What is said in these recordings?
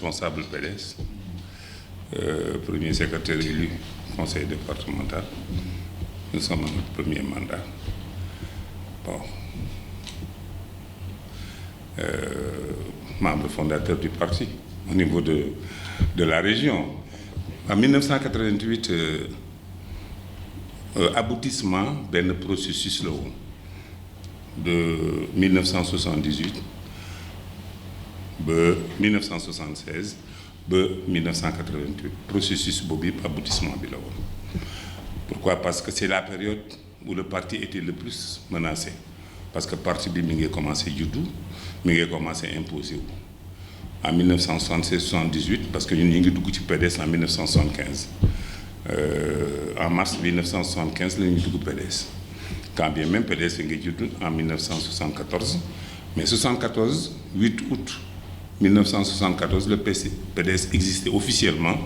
responsable PDS, premier secrétaire élu conseil départemental. Nous sommes à notre premier mandat. Bon. Membre fondateur du parti au niveau de la région. En 1988, aboutissement d'un processus là woon de 1978 ba 1976 ba 1988 processus boobu yëpp aboutissement bi la woon. Pourquoi? Parce que c'est la période où le parti était le plus menacé. Parce que parti bi mi ngi commencé juddu mi ngi commencé imposé wu en 1976-78 parce que ñun ñu ngi dugg ci PDS en 1975 en mars 1975 la ñu dugg PDS quand bien même PDS fi ngi juddu en 1974 mais 8 août 1974 le PDS existait officiellement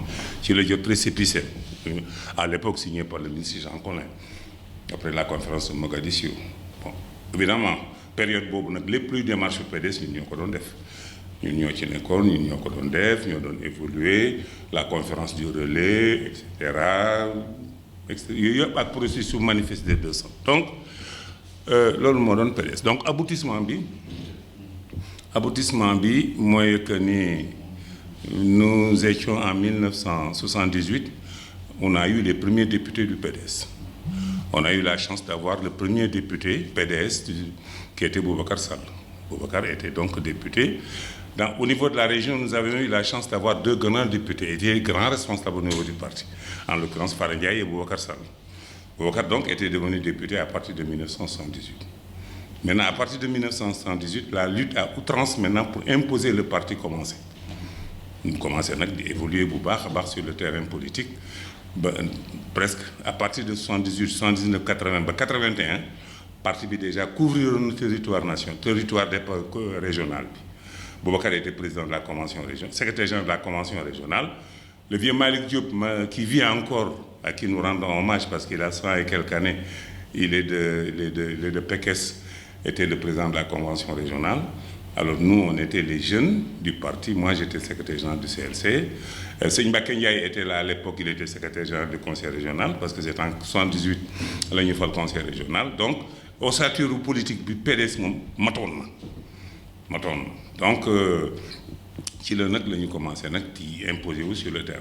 ci la jot récépissé à l'époque signé par le ministre Jean Collin après la conférence de Mogadiscio. Bon, évidemment période boobu nag lépp luy démarche PDS ñun ñoo ko doon def ñun ñoo ci nekkoon ñun ñoo ko doon def ñoo doon évoluer la conférence du relais et cetera yooyu yëpp ak processus manifeste des 200 donc loolu moo doon PDS donc aboutissement bi mooy que ni nous étions en 1978 on a eu les premiers députés du PDS. On a eu la chance d'avoir le premier député PDS qui était Boubacar Sall. Boubacar était donc député. Au niveau de la région, nous avions eu la chance d'avoir 2 grands députés et des grands responsables au niveau du parti. En l'occurrence, Fara Ndiaye et Boubacar Sall. Boubacar donc était devenu député à partir de 1978. Maintenant, à partir de 1978, la lutte à outrance maintenant pour imposer le parti commençait. Nous commençons à évoluer Boubacar sur le terrain politique. Presque à partir de 78, 79, 80, 81, parti bi déjà couvrir le territoire national, territoire régional. Boubacar était président de la convention régionale, secrétaire général de la convention régionale. Le vieux Malick Diop, qui vit encore, à qui nous rendons hommage parce qu'il a 100 et quelques années, il est de Pekes, était le président de la convention régionale. Alors nous, on était les jeunes du parti. Moi, j'étais secrétaire général du CLC. Seigne Mbacké Ndiaye était là à l'époque, il était secrétaire général du conseil régional parce que c'était en 78 la ñu fal conseil régional. Donc, ossature politique bi PDS moom matoon na. Donc, ci la nag la ñu commencé nag di imposer wu sur le terrain.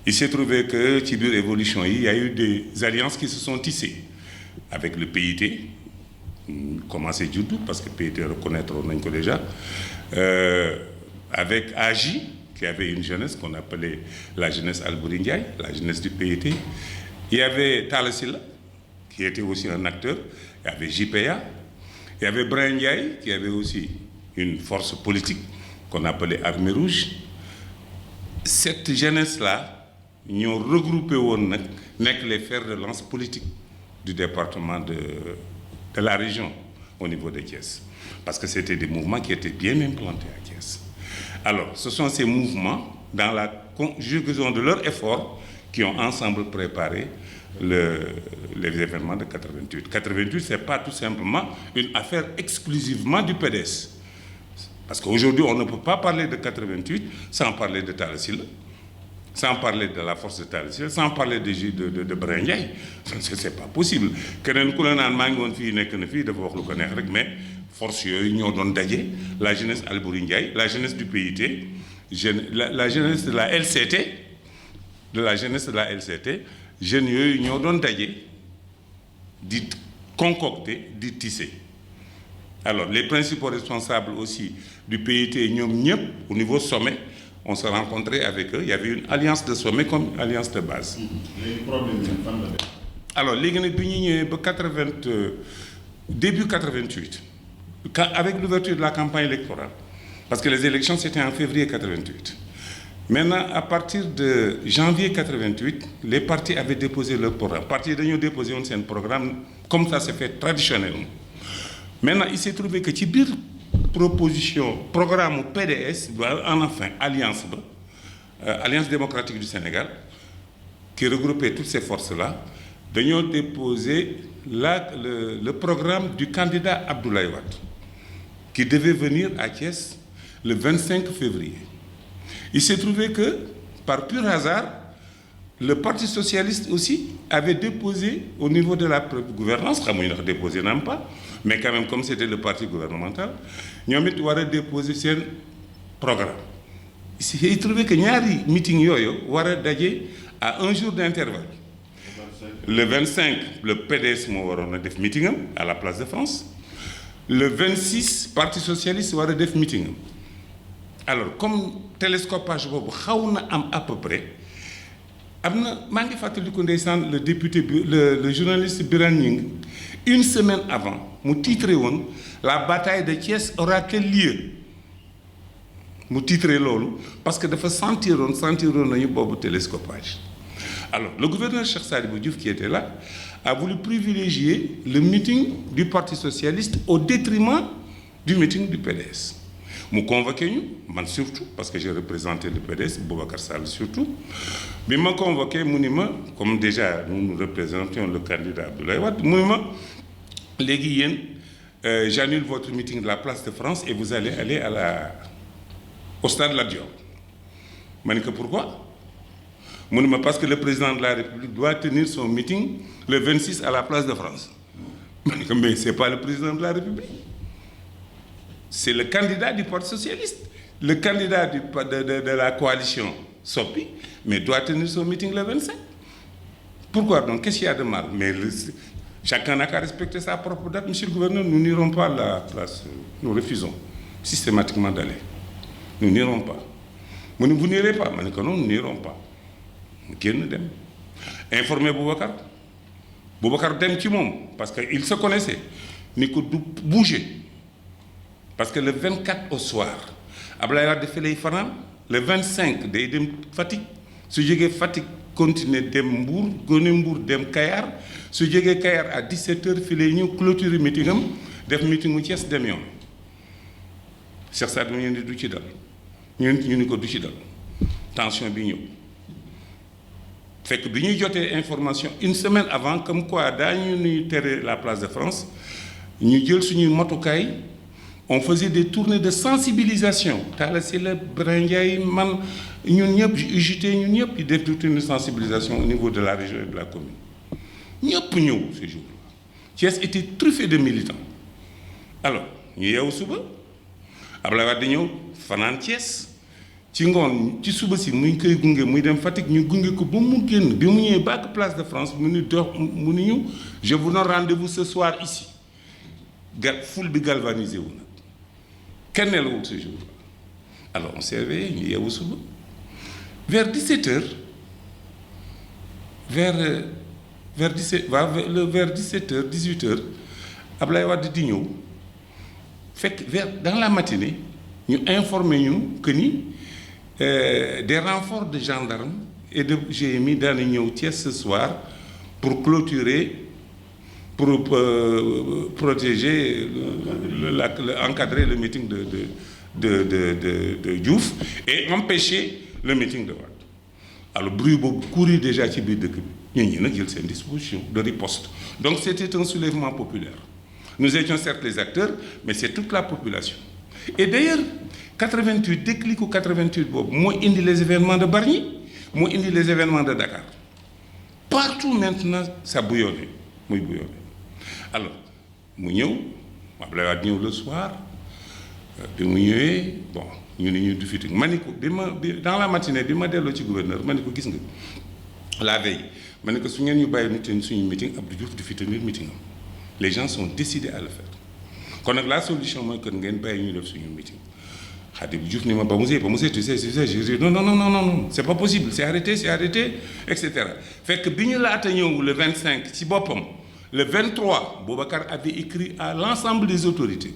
Il s'est trouvé que ci biir évolution yi, il y a eu des alliances qui se sont tissées avec le PIT. Commencé juddu parce que PIT reconnaître nañ ko déjà avec AJ qui avait une jeunesse qu'on appelait la jeunesse Albouri Ndiaye, la jeunesse du PIT. Il y avait Talla Sylla qui était aussi un acteur, il y avait JPA, il y avait Brian Ndiaye qui avait aussi une force politique qu'on appelait Armée Rouge. Cette jeunesse-là ñoo regroupé woon nag nekk les fers de lance politique du département de la région au niveau de Thiès. Parce que c'était des mouvements qui étaient bien implantés à Thiès. Alors, ce sont ces mouvements, dans la conjugaison de leurs efforts, qui ont ensemble préparé les événements de 88. 88, ce n'est pas tout simplement une affaire exclusivement du PDS. Parce qu'aujourd'hui, on ne peut pas parler de 88 sans parler de Talla Sylla, sans parler de la force de Talla Sylla, sans parler de Brian Ndiaye. C'est pas possible. Keneen ku la naan maa ngi woon fii nekk na fii dafa wax lu ko neex rek mais force yooyu ñoo doon daje la jeunesse Albouri Ndiaye, la jeunesse du PIT, la jeunesse de la LCT, jeunes yooyu ñoo doon daje di concocter, di tisser. Alors les principaux responsables aussi du PIT ñoom ñëpp au niveau sommet. On se rencontrait avec eux. Il y avait une alliance de sommet comme une alliance de base. Alors, léegi nag bi ñu ñëwee ba début 88, avec l'ouverture de la campagne électorale, parce que les élections c'était en février 88. Maintenant, à partir de janvier 88, les partis avaient déposé leur programme. Partis dañoo déposé woon seen programme comme ça s'est fait traditionnellement. Maintenant, il s'est trouvé que ci biir programme PDS enfin alliance Alliance démocratique du Sénégal qui regroupait toutes ces forces-là dañoo déposé le programme du candidat Abdoulaye Wade qui devait venir à Thiès le 25 février. Il s'est trouvé que, par pur hasard, le Parti socialiste aussi avait déposé au niveau de la gouvernance, déposé n'aime pas, mais quand même comme c'était le parti gouvernemental, ñoom it war a déposer seen programme. Il trouvait que ñaari meeting yooyu war a daje à un jour d'intervalle. Le 25, le PDS moo waroon a def meeting am à la place de France. Le 26, Parti socialiste war a def meeting am. Alors comme télescopage boobu xaw na am à peu près am na maa ngi fàttaliku ndeysaan le député le journaliste Birane Gningue une semaine avant mu titré woon la bataille de Thiès aura-t-elle lieu mu titré loolu parce que dafa sentiroon nañu boobu télescopage. Alors le gouverneur Cheikh Sadibou Diouf qui était là a voulu privilégier le meeting du Parti socialiste au détriment du meeting du PDS. mu convoqué ñu man surtout parce que j'ai représenté le PDS Boubacar Sall surtout bi ma convoqué mu ni ma comme déjà nous représentions le candidat Abdoulaye Wade mu ni ma léegi yéen j'annule votre meeting de la place de France et vous allez aller au stade Lat Dior. Ma ni que pourquoi mu ni ma parce que le président de la République doit tenir son meeting le 26 à la place de France. Ma ni que mais c'est pas le président de la République. C'est le candidat du Parti socialiste, le candidat de la coalition Sopi, mais doit tenir son meeting le 25. Pourquoi donc? Qu'est-ce qu'il y a de mal? Mais chacun n'a qu'à respecter sa propre date. Monsieur le gouverneur, nous n'irons pas à la place. Nous refusons systématiquement d'aller. Nous n'irons pas. Vous n'irez pas. Non, nous n'irons pas. Informez Boubacar. Boubacar dem ci moom parce qu'il se connaissait. Ni ko du bouger. Parce que le 24 au soir Abdoulaye Wade dafay lay fanaan le 25 day dem Fatick su jógee Fatick continuer dem Mbour gone Mbour dem Kayar su jógee Kayar à 17h fi lay ñëw clôturer meeting am def meeting mu Thiès dem yoon. Cheikh Sadou ñu ni du ci dal ñu ni ko du ci dal tension bi ñëw fekk bi ñuy jotee information une semaine avant comme quoi daañu ñuy tere la place de France ñu jël suñuy motukaay. On faisait des tournées de sensibilisation. Talla Sylla Birane Ndiaye man ñun ñëpp UJT ñun ñëpp di def des tournées de sensibilisation au niveau de la région et de la commune. ñëpp ñëw ce jour-là. Thiès était truffé de militants. Alors ñu yeewu suba Abdoulaye Wade di ñëw fanaan Thiès ci ngoon ci suba si muy koy gunge muy dem Fatick ñu gunge ko ba mu génn bi mu ñëwee ba place de France mu ni ñu je vous donne rendez-vous ce soir ici. Foule bi galvanisé wu na. Kenn nelawul ce jour. Alors on s'est réveillé ñu yeewu suba vers 17h vers 17h 18h Abdoulaye Wade di ñëw fekk dans la matinée ñu informé ñu que ni des renforts de gendarmes et de GMI daana ñëw Thiès ce soir pour clôturer pour protéger encadrer le meeting de Diouf et empêcher le meeting de Wade. Alors bruit boobu courir déjà ci biir dëkk bi ñun ñi nag jël seen disposition de riposte. Donc c'était un soulèvement populaire. Nous étions certes les acteurs, mais c'est toute la population. Et d'ailleurs 88 déclicu 88 boobu moo indi les événements de Bargny moo indi les événements de Dakar. Partout maintenant ça bouillonne muy bouillonne. Alors mu ñëw Abdoulaye Wade ñëw le soir bi mu ñëwee bon ñu ne ñu du fi ma ni ko dans la matinée bi ma delloo ci gouverneur ma ni ko gis nga la veille ma ni ko su ngeen ñu bàyyi ñu tenir suñu meeting Abdou Diouf du fi tenir meeting am les gens sont décidés à le faire kon nag la solution mooy que ngeen bàyyi ñu def suñu meeting Khadim Diouf ni ma ba mu see tu sais je dis non c'est pas possible c'est arrêté etc. fekk bi ñu laata ñëw le 25 ci boppam. Le 23, Boubacar avait écrit à l'ensemble des autorités,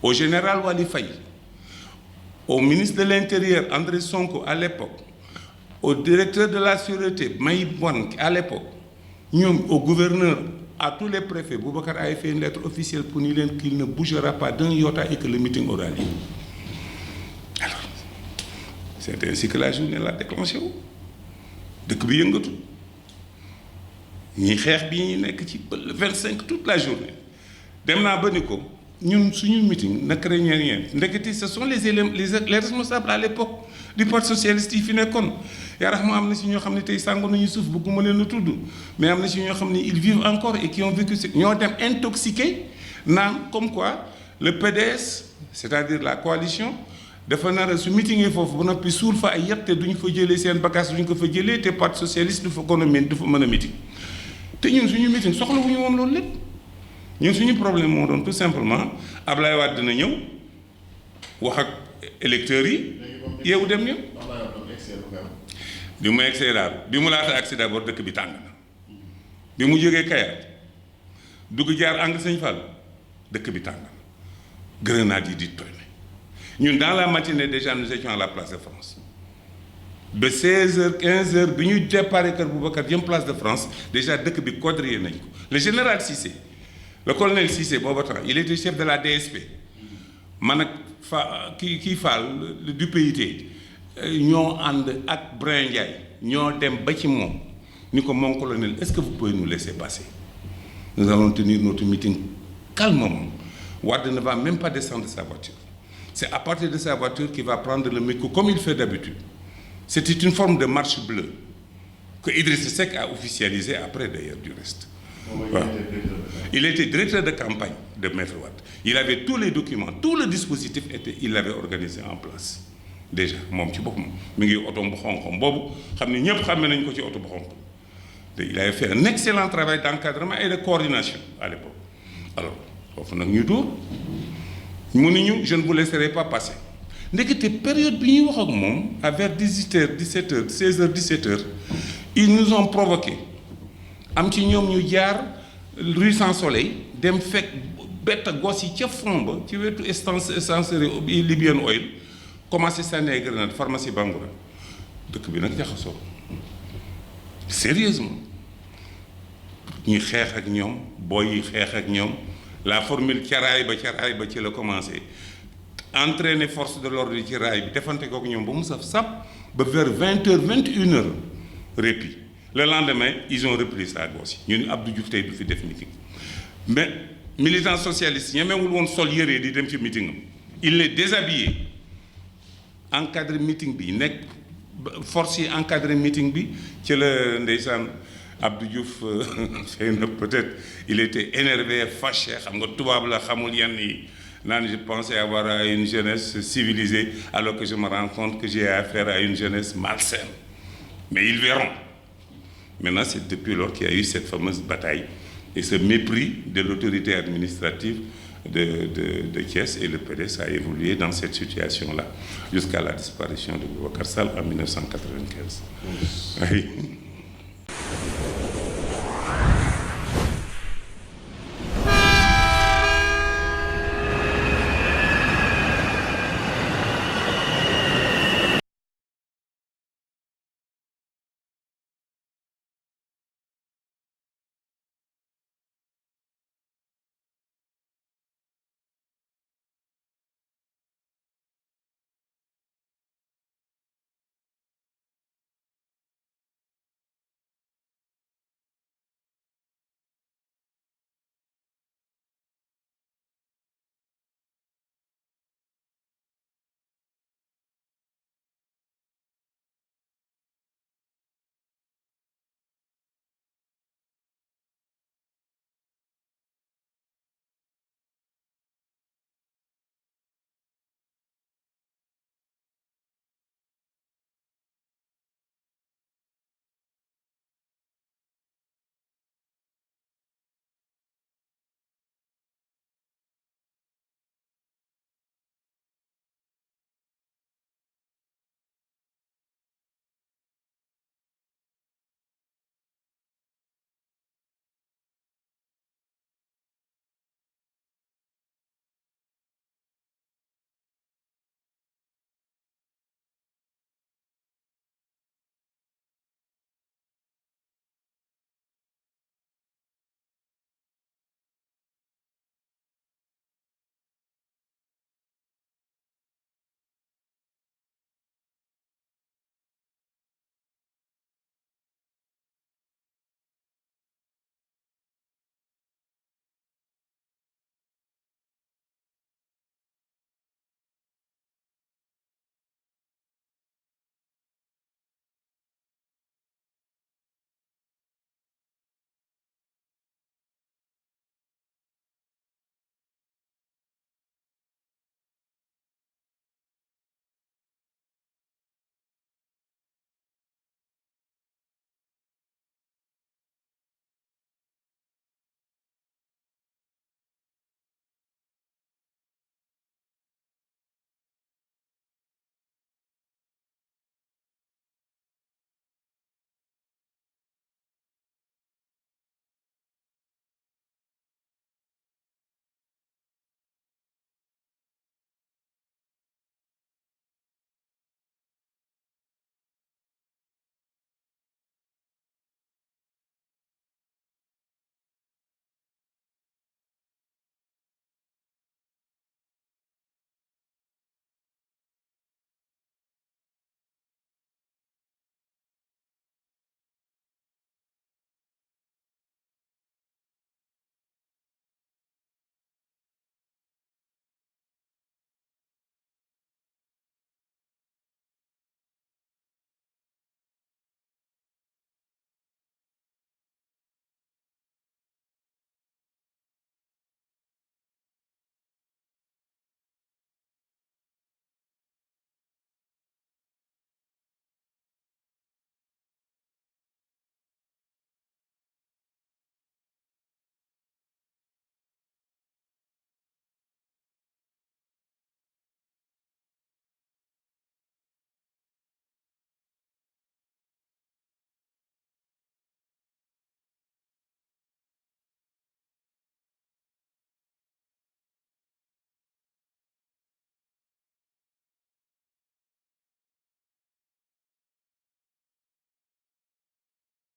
au général Wali Faye, au ministre de l'Intérieur, André Sonko à l'époque, au directeur de la Sûreté, Maïb Wan à l'époque, au gouverneur, à tous les préfets. Boubacar avait fait une lettre officielle pour nous dire qu'il ne bougera pas d'un iota et que le meeting aura lieu. Alors, c'est ainsi que la journée l'a déclenché. Dëkk bi yëngatu. ñi xeex bi ñu nekk ci le 25 toute la journée dem naa ba ni ko ñun suñu meeting ne craignez rien ndekete ce sont les responsables à l'époque du parti socialiste yi fi nekkoon yaa rax ma am na si ñoo xam ne tey sàngo nañu suuf bëgguma leen a tudd mais am na si ñoo xam ne ils vivent encore et qui ont vécu ñoo dem intoxiqué naan comme quoi le PDS c'est-à-dire la coalition dafa nar a su meetingee foofu ba noppi suul fa ay yette duñu fa jëlee seen bagage duñu ko fa jëlee te parti socialiste du fa kon a du fa mën a meeting te ñun suñu meeting soxla wu ñu woon loolu lépp ñun suñu problème moo doon tout simplement Ablaye Wade dina ñëw wax ak électeurs yi yeewu dem ñëw bi mu egsee daal bi mu laata agsi d'abord dëkk bi tàng na bi mu jógee Kayar dugg jaar Angle Sëñ Fall dëkk bi tàng na grenade yi di tooy ñun dans la matinée déjà nous étions à la place de France ba 16h 15h bi ñu déparé kër Boubacar jëm place de France déjà dëkk bi quadrillé nañ ko le général Cissé le colonel Cissé booba temps il était chef de la DSP man ak kii Fall du PIT ñoo ànd ak Brin Ndiaye ñoo dem ba ci moom ni ko mon colonel est-ce que vous pouvez nous laisser passer nous allons tenir notre meeting calmement. Wade ne va même pas descendre de sa voiture. C'est à partir de sa voiture qu'il va prendre le micro comme il fait d'habitude. C'était une forme de marche bleue que Idriss Seck a officialisé après d'ailleurs du reste. Ouais. Il était directeur de campagne de Maître Wade. Il avait tous les documents, tout le dispositif il l'avait organisé en place. Déjà moom ci boppam mi ngi oto bu xonq boobu xam ne ñëpp xàmme nañ ko ci oto bu xonq te il avait fait un excellent travail d'encadrement et de coordination à l'époque. Alors foofu nag ñu dóor mu ni ñu je ne vous laisserai pas passer ndekete période bi ñuy wax ak moom à vers 18h 17h 16h 17h ils nous ont provoqué am ci ñoom ñu jaar rue Sans Soleil dem fekk bett gos yi ca fond ba ci wetu essencerie Libyen Oil commencé sànni ay grenade pharmacie Bangoura dëkk bi nag jaxasoo sérieusement ñuy xeex ak ñoom booy yi xeex ak ñoom la formule ca raay ba ci la commencé entraîner force de l'ordre yi ci raay bi defante kook ñoom ba mu saf sap ba vers 20h 21h répit le lendemain ils ont repris ça gos yi ñu ni Abdou Diouf tey du fi def meeting mais militant socialiste ñemewul woon sol yére di dem ci meeting am il les déshabillé encadré meeting bi nekk force yi encadré meeting bi ci la ndeysaan Abdou Diouf xëy na peut-être il était énervé fâché xam nga tubaab la xamul yenn yi naan je pensais avoir à une jeunesse civilisée alors que je me rends compte que j'ai affaire à une jeunesse malsaine mais ils verront maintenant c'est depuis lors qu'il y a eu cette fameuse bataille et ce mépris de l'autorité administrative de Thiès et le PDS a évolué dans cette situation-là jusqu'à la disparition de Boubacar Sall en 1995. Oui.